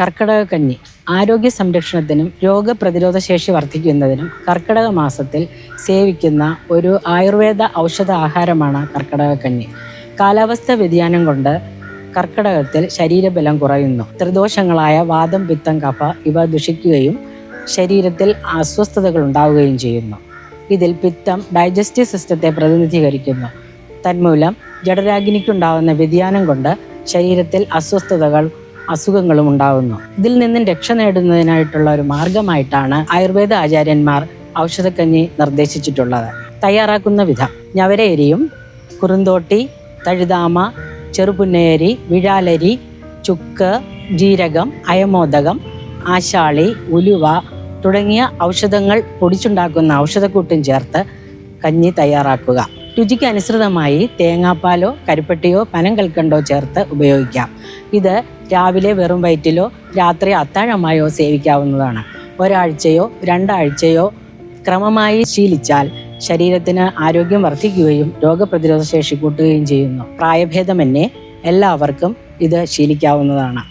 കർക്കിടക കഞ്ഞി ആരോഗ്യ സംരക്ഷണത്തിനും രോഗപ്രതിരോധ ശേഷി വർദ്ധിക്കുന്നതിനും കർക്കിടക മാസത്തിൽ സേവിക്കുന്ന ഒരു ആയുർവേദ ഔഷധ ആഹാരമാണ് കർക്കിടക കഞ്ഞി. കാലാവസ്ഥ വ്യതിയാനം കൊണ്ട് കർക്കിടകത്തിൽ ശരീരബലം കുറയുന്നു. ത്രിദോഷങ്ങളായ വാതം, പിത്തം, കഫ ഇവ ദുഷിക്കുകയും ശരീരത്തിൽ അസ്വസ്ഥതകൾ ഉണ്ടാവുകയും ചെയ്യുന്നു. ഇതിൽ പിത്തം ഡൈജസ്റ്റീവ് സിസ്റ്റത്തെ പ്രതിനിധീകരിക്കുന്നു. തന്മൂലം ജഠരാഗ്നിക്കുണ്ടാകുന്ന വ്യതിയാനം കൊണ്ട് ശരീരത്തിൽ അസുഖങ്ങളും ഉണ്ടാകുന്നു. ഇതിൽ നിന്നും രക്ഷ നേടുന്നതിനായിട്ടുള്ള ഒരു മാർഗമായിട്ടാണ് ആയുർവേദ ആചാര്യന്മാർ ഔഷധക്കഞ്ഞി നിർദ്ദേശിച്ചിട്ടുള്ളത്. തയ്യാറാക്കുന്ന വിധം: ഞവരയരിയും കുറുന്തോട്ടി, തഴുതാമ, ചെറുപുന്നയരി, വിഴാലരി, ചുക്ക്, ജീരകം, അയമോദകം, ആശാളി, ഉലുവ തുടങ്ങിയ ഔഷധങ്ങൾ പൊടിച്ചുണ്ടാക്കുന്ന ഔഷധക്കൂട്ടും ചേർത്ത് കഞ്ഞി തയ്യാറാക്കുക. രുചിക്ക് അനുസൃതമായി തേങ്ങാപ്പാലോ കരിപ്പട്ടിയോ പനം കൽക്കണ്ടോ ചേർത്ത് ഉപയോഗിക്കാം. ഇത് രാവിലെ വെറും വയറ്റിലോ രാത്രി അത്താഴമായോ സേവിക്കാവുന്നതാണ്. ഒരാഴ്ചയോ 2 ആഴ്ചയോ ക്രമമായി ശീലിച്ചാൽ ശരീരത്തിന് ആരോഗ്യം വർദ്ധിക്കുകയും രോഗപ്രതിരോധ ശേഷി കൂട്ടുകയും ചെയ്യുന്നു. പ്രായഭേദമന്യേ എല്ലാവർക്കും ഇത് ശീലിക്കാവുന്നതാണ്.